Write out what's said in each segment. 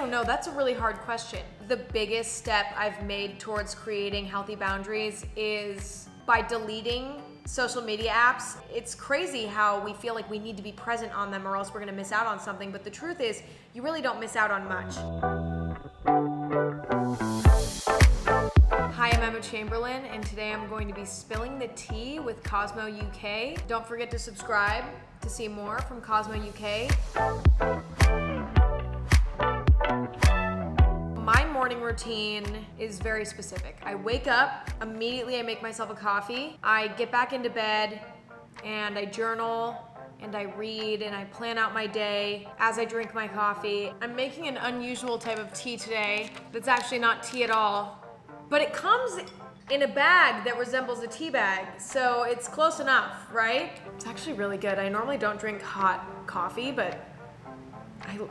don't know, that's a really hard question. The biggest step I've made towards creating healthy boundaries is by deleting social media apps. It's crazy how we feel like we need to be present on them or else we're gonna miss out on something, but the truth is, you really don't miss out on much. Hi, I'm Emma Chamberlain, and today I'm going to be spilling the tea with Cosmo UK. Don't forget to subscribe to see more from Cosmo UK. My morning routine is very specific. I wake up, immediately I make myself a coffee, I get back into bed, and I journal, and I read, and I plan out my day as I drink my coffee. I'm making an unusual type of tea today that's actually not tea at all, but it comes in a bag that resembles a tea bag, so it's close enough, right? It's actually really good. I normally don't drink hot coffee, but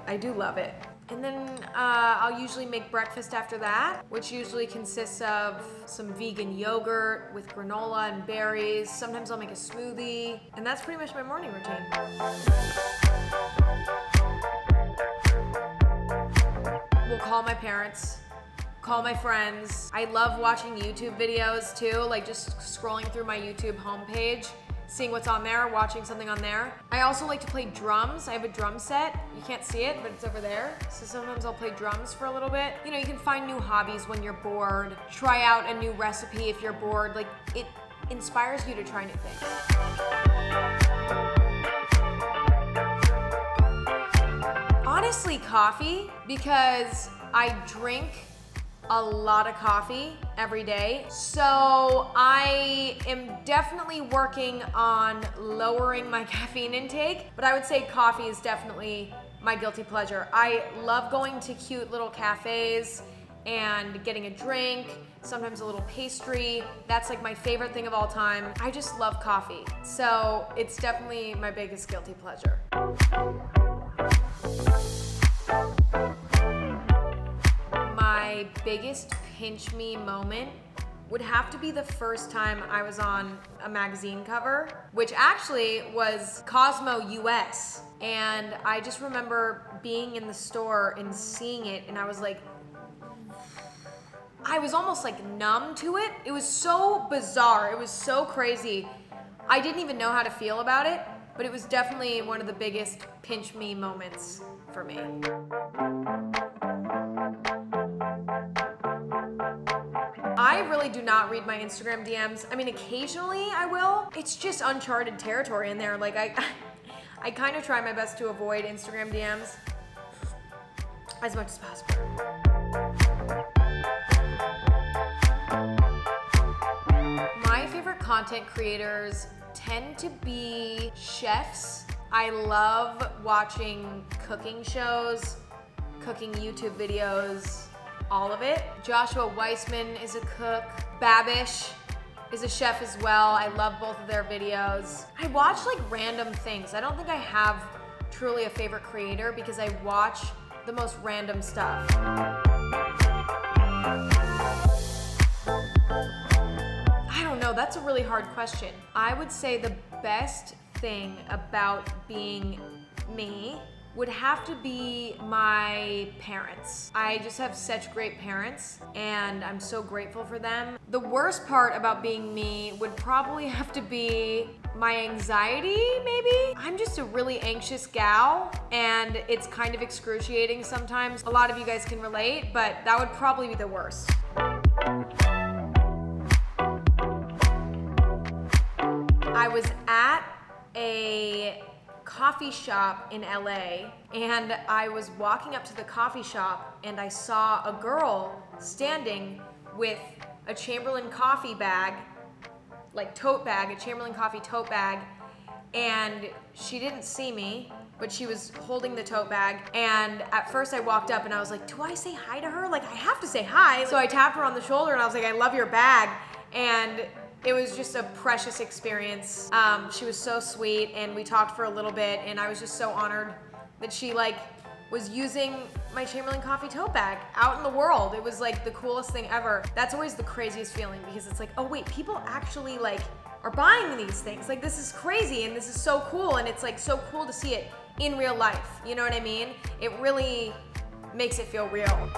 I do love it. And then I'll usually make breakfast after that, which usually consists of some vegan yogurt with granola and berries. Sometimes I'll make a smoothie, and that's pretty much my morning routine. We'll call my parents, call my friends. I love watching YouTube videos too, like just scrolling through my YouTube homepage, seeing what's on there, watching something on there. I also like to play drums. I have a drum set. You can't see it, but it's over there. So sometimes I'll play drums for a little bit. You know, you can find new hobbies when you're bored. Try out a new recipe if you're bored. Like, it inspires you to try new things. Honestly, coffee, because I drink a lot of coffee every day. So I am definitely working on lowering my caffeine intake, but I would say coffee is definitely my guilty pleasure. I love going to cute little cafes and getting a drink, sometimes a little pastry. That's like my favorite thing of all time. I just love coffee. So it's definitely my biggest guilty pleasure. My biggest pinch me moment would have to be the first time I was on a magazine cover, which actually was Cosmo US. And I just remember being in the store and seeing it, and I was like, I was almost like numb to it. It was so bizarre, it was so crazy. I didn't even know how to feel about it, but it was definitely one of the biggest pinch me moments for me. I really do not read my Instagram DMs. I mean, occasionally I will. It's just uncharted territory in there. Like, I kind of try my best to avoid Instagram DMs as much as possible. My favorite content creators tend to be chefs. I love watching cooking shows, cooking YouTube videos, all of it. Joshua Weissman is a cook. Babish is a chef as well. I love both of their videos. I watch like random things. I don't think I have truly a favorite creator because I watch the most random stuff. I don't know, that's a really hard question. I would say the best thing about being me would have to be my parents. I just have such great parents, and I'm so grateful for them. The worst part about being me would probably have to be my anxiety, maybe? I'm just a really anxious gal, and it's kind of excruciating sometimes. A lot of you guys can relate, but that would probably be the worst. I was at a coffee shop in LA, and I was walking up to the coffee shop and I saw a girl standing with a Chamberlain coffee bag, like tote bag, a Chamberlain coffee tote bag, and she didn't see me, but she was holding the tote bag. And at first I walked up and I was like, do I say hi to her? Like, I have to say hi. So I tapped her on the shoulder and I was like, I love your bag. And it was just a precious experience. She was so sweet, and we talked for a little bit, and I was just so honored that she was using my Chamberlain coffee tote bag out in the world. It was like the coolest thing ever. That's always the craziest feeling, because it's like, oh wait, people actually are buying these things. Like, this is crazy, and this is so cool, and it's like so cool to see it in real life. You know what I mean? It really makes it feel real.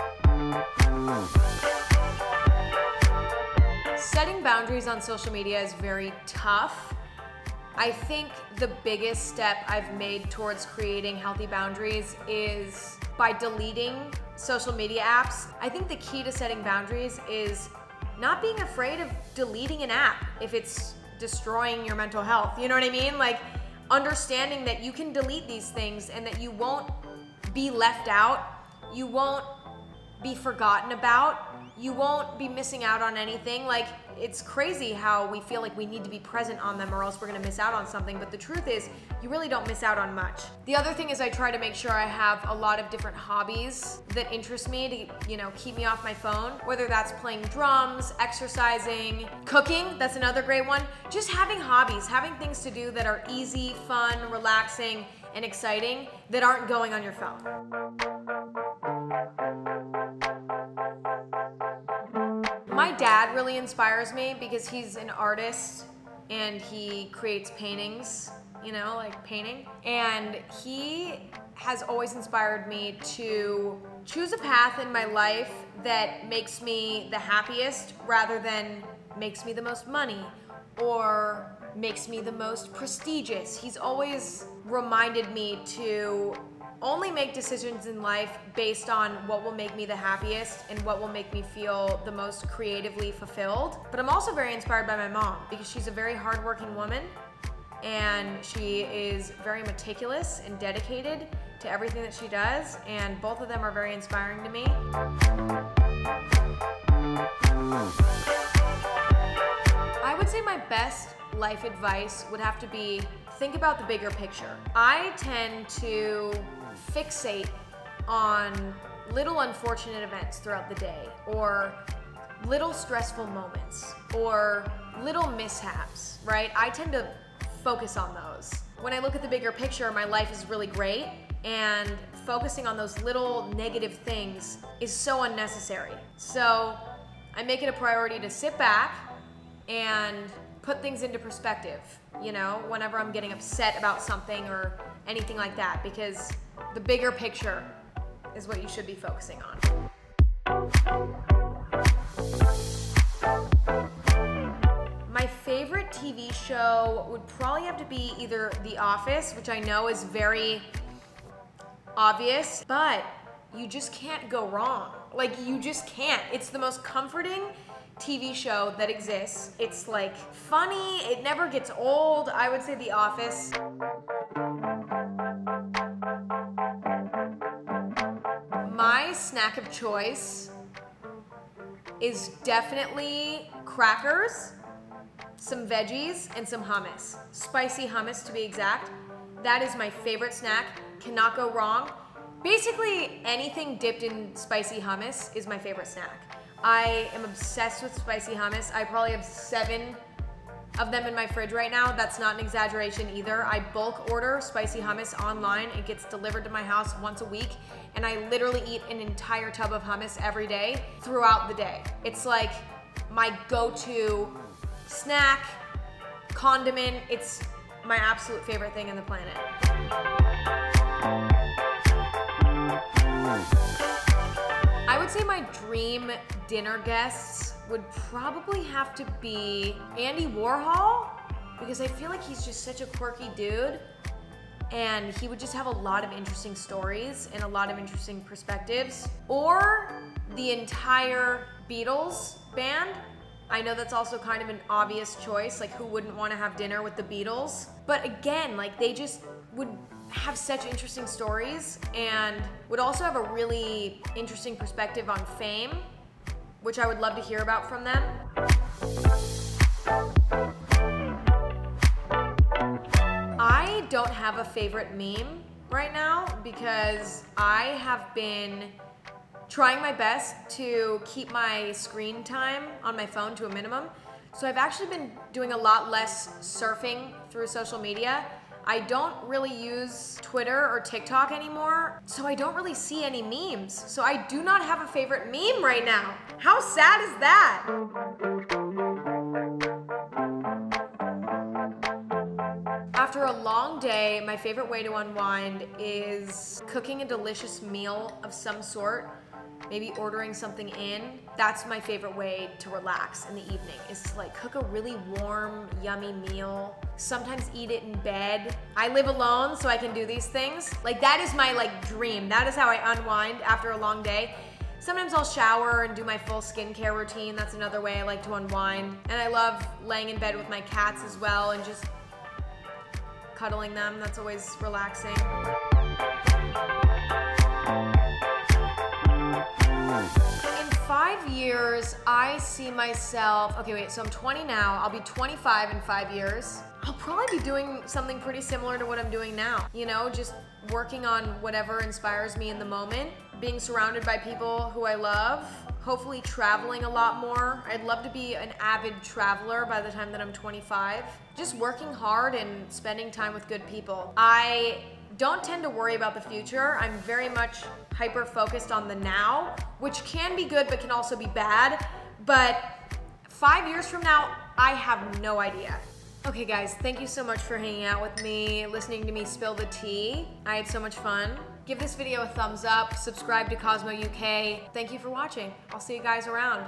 Setting boundaries on social media is very tough. I think the biggest step I've made towards creating healthy boundaries is by deleting social media apps. I think the key to setting boundaries is not being afraid of deleting an app if it's destroying your mental health. You know what I mean? Like, understanding that you can delete these things and that you won't be left out, you won't be forgotten about, you won't be missing out on anything. Like, it's crazy how we feel like we need to be present on them or else we're gonna miss out on something, but the truth is, you really don't miss out on much. The other thing is I try to make sure I have a lot of different hobbies that interest me to, you know, keep me off my phone, whether that's playing drums, exercising, cooking, that's another great one. Just having hobbies, having things to do that are easy, fun, relaxing, and exciting that aren't going on your phone. My dad really inspires me because he's an artist and he creates paintings, you know, like painting. And he has always inspired me to choose a path in my life that makes me the happiest rather than makes me the most money or makes me the most prestigious. He's always reminded me to only make decisions in life based on what will make me the happiest and what will make me feel the most creatively fulfilled. But I'm also very inspired by my mom because she's a very hardworking woman and she is very meticulous and dedicated to everything that she does, and both of them are very inspiring to me. I would say my best life advice would have to be think about the bigger picture. I tend to fixate on little unfortunate events throughout the day, or little stressful moments, or little mishaps, right? I tend to focus on those. When I look at the bigger picture, my life is really great, and focusing on those little negative things is so unnecessary. So I make it a priority to sit back and put things into perspective, you know, whenever I'm getting upset about something or anything like that, because the bigger picture is what you should be focusing on. My favorite TV show would probably have to be either The Office, which I know is very obvious, but you just can't go wrong. Like, you just can't. It's the most comforting TV show that exists. It's like funny, it never gets old. I would say The Office. My snack of choice is definitely crackers, some veggies, and some hummus. Spicy hummus, to be exact. That is my favorite snack. Cannot go wrong. Basically, anything dipped in spicy hummus is my favorite snack. I am obsessed with spicy hummus. I probably have 7 of them in my fridge right now. That's not an exaggeration either. I bulk order spicy hummus online. It gets delivered to my house once a week, and I literally eat an entire tub of hummus every day throughout the day. It's like my go-to snack, condiment. It's my absolute favorite thing on the planet. I would say my dream dinner guests would probably have to be Andy Warhol, because I feel like he's just such a quirky dude and he would just have a lot of interesting stories and a lot of interesting perspectives. Or the entire Beatles band. I know that's also kind of an obvious choice, like who wouldn't want to have dinner with the Beatles? But again, like they just would have such interesting stories and would also have a really interesting perspective on fame, which I would love to hear about from them. I don't have a favorite meme right now because I have been trying my best to keep my screen time on my phone to a minimum. So I've actually been doing a lot less surfing through social media. I don't really use Twitter or TikTok anymore, so I don't really see any memes. So I do not have a favorite meme right now. How sad is that? After After a long day, my favorite way to unwind is cooking a delicious meal of some sort, maybe ordering something in. That's my favorite way to relax in the evening, is to like cook a really warm, yummy meal. Sometimes eat it in bed. I live alone, so I can do these things. Like that is my like dream. That is how I unwind after a long day. Sometimes I'll shower and do my full skincare routine. That's another way I like to unwind. And I love laying in bed with my cats as well and just cuddling them. That's always relaxing. In 5 years, I see myself, okay, wait, so I'm 20 now. I'll be 25 in 5 years. I'll probably be doing something pretty similar to what I'm doing now. You know, just working on whatever inspires me in the moment, being surrounded by people who I love, hopefully traveling a lot more. I'd love to be an avid traveler by the time that I'm 25. Just working hard and spending time with good people. I don't tend to worry about the future. I'm very much hyper-focused on the now, which can be good but can also be bad. But 5 years from now, I have no idea. Okay guys, thank you so much for hanging out with me, listening to me spill the tea. I had so much fun. Give this video a thumbs up, subscribe to Cosmo UK. Thank you for watching. I'll see you guys around.